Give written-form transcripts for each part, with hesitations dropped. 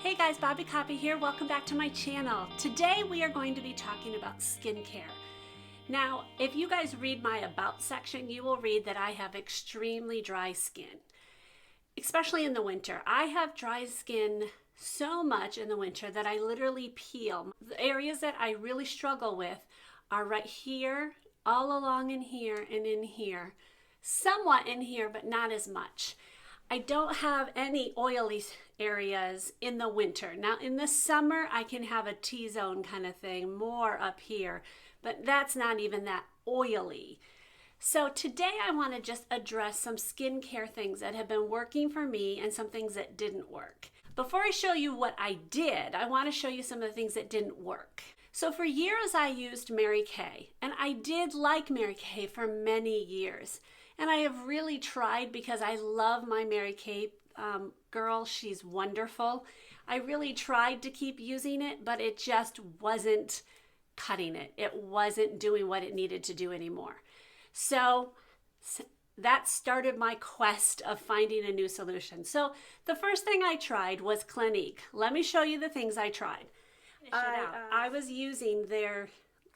Hey guys, Bobby Copy here. Welcome back to my channel. Today we are going to be talking about skincare. Now, if you guys read my About section, you will read that I have extremely dry skin, especially in the winter. I have dry skin so much in the winter that I literally peel. The areas that I really struggle with are right here, all along in here, and in here. Somewhat in here, but not as much. I don't have any oily areas in the winter. Now in the summer, I can have a T-zone kind of thing, more up here, but that's not even that oily. So today I want to just address some skincare things that have been working for me and some things that didn't work. Before I show you what I did, I want to show you some of the things that didn't work. So for years I used Mary Kay, and I did like Mary Kay for many years. And I have really tried because I love my Mary Kay girl. She's wonderful. I really tried to keep using it, but it just wasn't cutting it. It wasn't doing what it needed to do anymore. So that started my quest of finding a new solution. So the first thing I tried was Clinique. Let me show you the things I tried. I was using their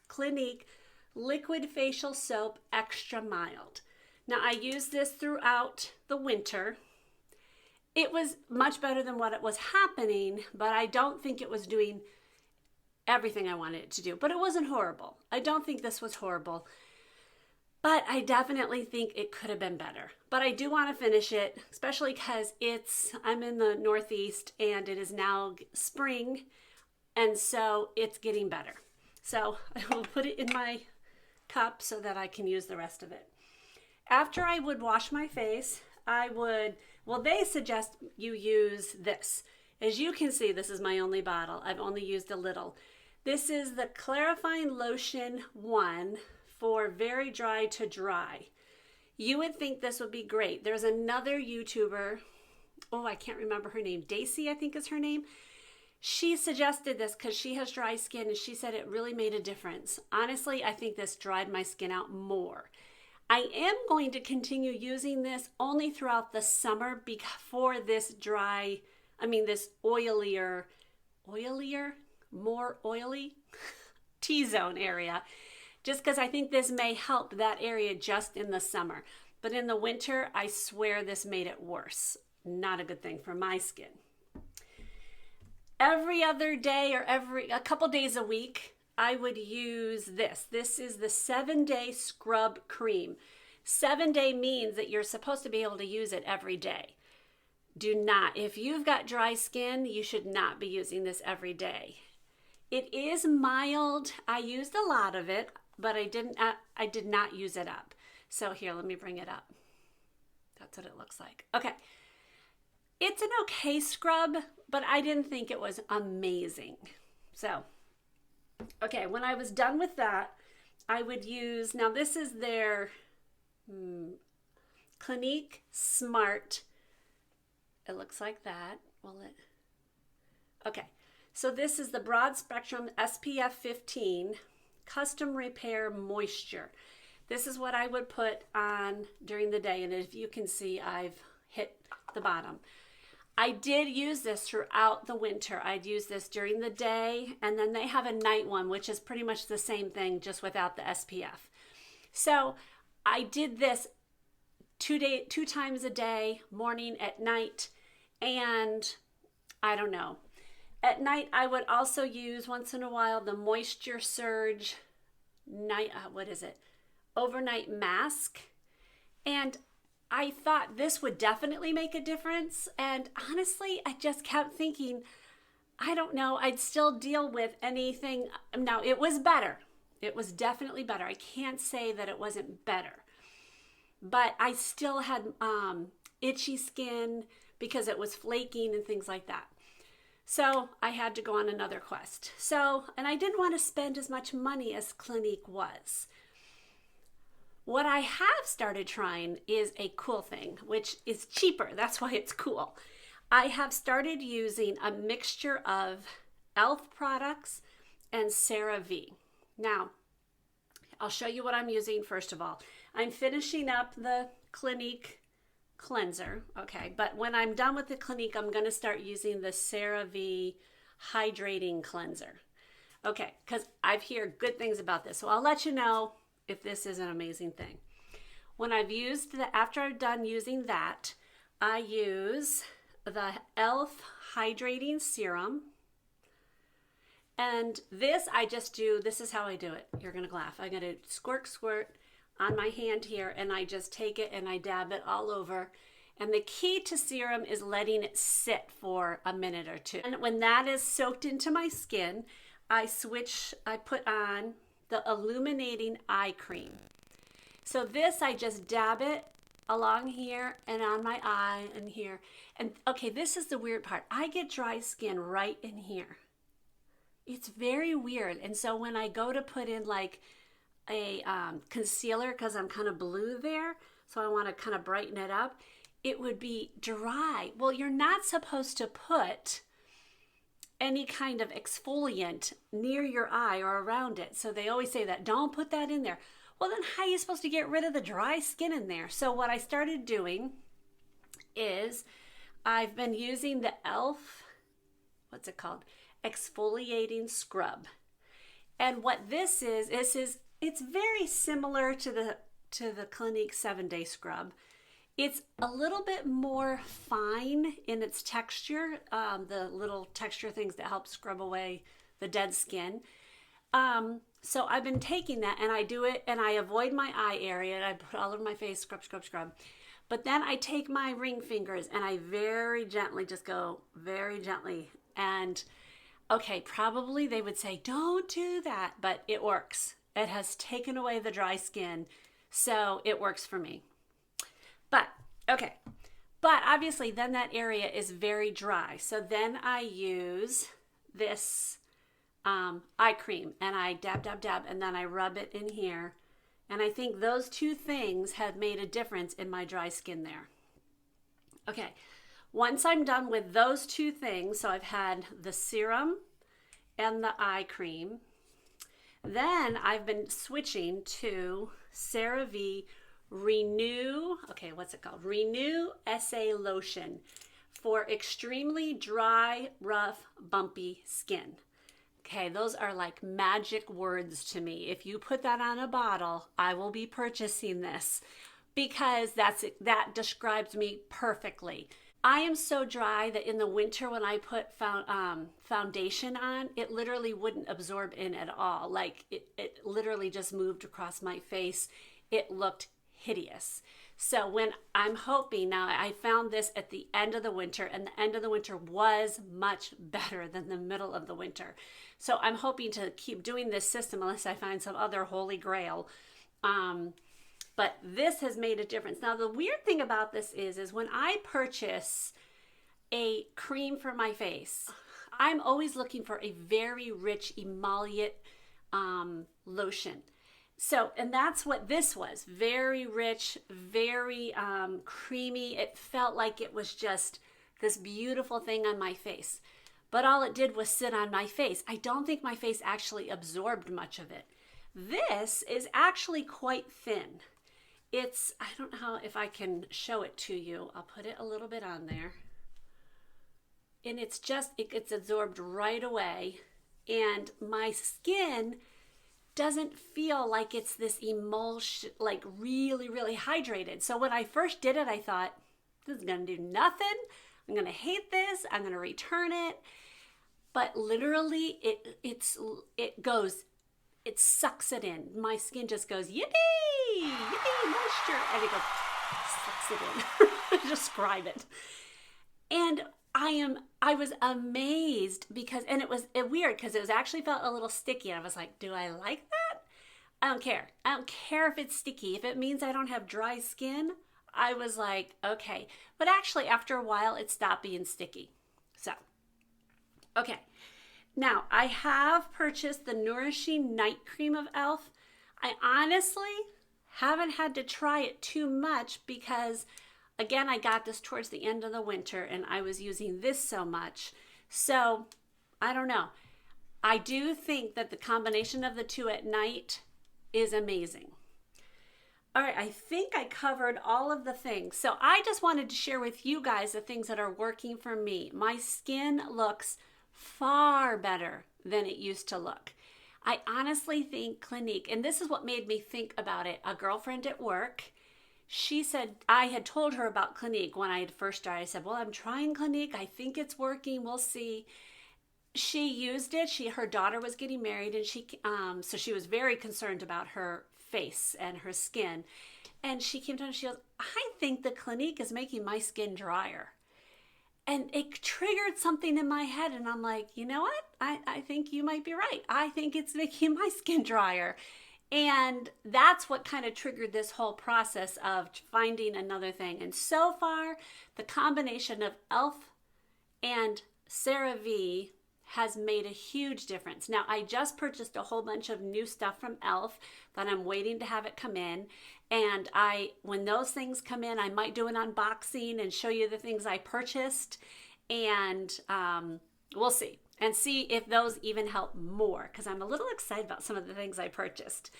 Clinique Liquid Facial Soap Extra Mild. Now, I used this throughout the winter. It was much better than what it was happening, but I don't think it was doing everything I wanted it to do. But it wasn't horrible. I don't think this was horrible. But I definitely think it could have been better. But I do want to finish it, especially because I'm in the Northeast and it is now spring. And so it's getting better. So I will put it in my cup so that I can use the rest of it. After I would wash my face, they suggest you use this. As you can see, this is my only bottle. I've only used a little. This is the Clarifying Lotion 1 for very dry to dry. You would think this would be great. There's another YouTuber, I can't remember her name. Daisy, I think is her name. She suggested this because she has dry skin and she said it really made a difference. Honestly, I think this dried my skin out more. I am going to continue using this only throughout the summer before this more oily T-zone area, just because I think this may help that area just in the summer. But in the winter, I swear this made it worse. Not a good thing for my skin. Every other day or a couple days a week, I would use this. This is the 7-day scrub cream. 7-day means that you're supposed to be able to use it every day. Do not. If you've got dry skin, you should not be using this every day. It is mild. I used a lot of it, but I did not use it up. So here, let me bring it up. That's what it looks like. Okay. It's an okay scrub, but I didn't think it was amazing. So okay, when I was done with that, I would use, now this is their Clinique Smart. It looks like that. Okay, so this is the Broad Spectrum SPF 15 Custom Repair Moisture. This is what I would put on during the day, and if you can see, I've hit the bottom. I did use this throughout the winter. I'd use this during the day, and then they have a night one, which is pretty much the same thing, just without the SPF. So I did this two times a day, morning, at night, and I don't know. At night, I would also use once in a while the Moisture Surge overnight mask, and I thought this would definitely make a difference, and honestly, I just kept thinking, I don't know, I'd still deal with anything. Now, it was better. It was definitely better. I can't say that it wasn't better, but I still had itchy skin because it was flaking and things like that. So I had to go on another quest. And I didn't want to spend as much money as Clinique was. What I have started trying is a cool thing, which is cheaper. That's why it's cool. I have started using a mixture of e.l.f. products and CeraVe. Now, I'll show you what I'm using first of all. I'm finishing up the Clinique cleanser. Okay, but when I'm done with the Clinique, I'm going to start using the CeraVe Hydrating Cleanser. Okay, because I've heard good things about this. So I'll let you know if this is an amazing thing. When I've used after I've done using that, I use the e.l.f. Hydrating Serum. And this I just do, this is how I do it. You're going to laugh. I'm going to squirt, squirt on my hand here, and I just take it and I dab it all over. And the key to serum is letting it sit for a minute or two. And when that is soaked into my skin, I put on the Illuminating Eye Cream. So this, I just dab it along here and on my eye and here. And okay, this is the weird part. I get dry skin right in here. It's very weird. And so when I go to put in like a concealer, because I'm kind of blue there, so I want to kind of brighten it up, it would be dry. Well, you're not supposed to put any kind of exfoliant near your eye or around it. So they always say that, don't put that in there. Well, then how are you supposed to get rid of the dry skin in there? So what I started doing is I've been using the e.l.f., what's it called? Exfoliating Scrub. And what this is it's very similar to the Clinique 7-Day Scrub. It's a little bit more fine in its texture, the little texture things that help scrub away the dead skin. So I've been taking that and I do it and I avoid my eye area and I put all over my face, scrub, scrub, scrub. But then I take my ring fingers and I very gently just go very gently. And okay, probably they would say, don't do that, but it works. It has taken away the dry skin, so it works for me. But, okay, but obviously then that area is very dry. So then I use this eye cream and I dab, dab, dab, and then I rub it in here. And I think those two things have made a difference in my dry skin there. Okay, once I'm done with those two things, so I've had the serum and the eye cream, then I've been switching to CeraVe Renew, okay, what's it called? Renew SA Lotion for extremely dry, rough, bumpy skin. Okay, those are like magic words to me. If you put that on a bottle, I will be purchasing this because that describes me perfectly. I am so dry that in the winter when I put foundation on, it literally wouldn't absorb in at all. Like it literally just moved across my face. It looked hideous. So when I'm hoping, now I found this at the end of the winter, and the end of the winter was much better than the middle of the winter. So I'm hoping to keep doing this system unless I find some other holy grail. But this has made a difference. Now the weird thing about this is when I purchase a cream for my face, I'm always looking for a very rich emollient lotion. So, and that's what this was. Very rich, very creamy. It felt like it was just this beautiful thing on my face. But all it did was sit on my face. I don't think my face actually absorbed much of it. This is actually quite thin. It's, I don't know if I can show it to you. I'll put it a little bit on there. And it's just, it gets absorbed right away. And my skin doesn't feel like it's this emulsion, like really, really hydrated. So when I first did it, I thought, this is gonna do nothing. I'm gonna hate this. I'm gonna return it. But literally, it sucks it in. My skin just goes, yippee, yippee, moisture. And it goes, sucks it in. Describe it. And I was amazed because, and it was weird because it was actually felt a little sticky. And I was like, do I like that? I don't care. I don't care if it's sticky. If it means I don't have dry skin, I was like, okay. But actually after a while, it stopped being sticky. So, okay. Now I have purchased the Nourishing Night Cream of e.l.f. I honestly haven't had to try it too much because again, I got this towards the end of the winter and I was using this so much. So, I don't know. I do think that the combination of the two at night is amazing. All right, I think I covered all of the things. So I just wanted to share with you guys the things that are working for me. My skin looks far better than it used to look. I honestly think Clinique, and this is what made me think about it. A girlfriend at work, she said, I had told her about Clinique when I had first started. I said, well, I'm trying Clinique. I think it's working. We'll see. She used it. Her daughter was getting married, and so she was very concerned about her face and her skin. And she came to me and she goes, I think the Clinique is making my skin drier. And it triggered something in my head. And I'm like, you know what? I think you might be right. I think it's making my skin drier. And that's what kind of triggered this whole process of finding another thing. And so far, the combination of e.l.f. and CeraVe has made a huge difference. Now, I just purchased a whole bunch of new stuff from e.l.f. that I'm waiting to have it come in. And when those things come in, I might do an unboxing and show you the things I purchased. And we'll see. And see if those even help more, because I'm a little excited about some of the things I purchased.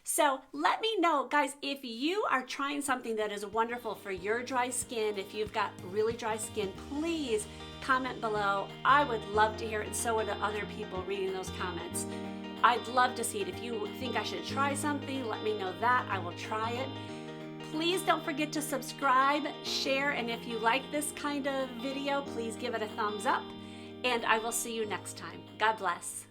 So let me know, guys, if you are trying something that is wonderful for your dry skin, if you've got really dry skin, please comment below. I would love to hear it, and so would other people reading those comments. I'd love to see it. If you think I should try something, let me know that. I will try it. Please don't forget to subscribe, share, and if you like this kind of video, please give it a thumbs up. And I will see you next time. God bless.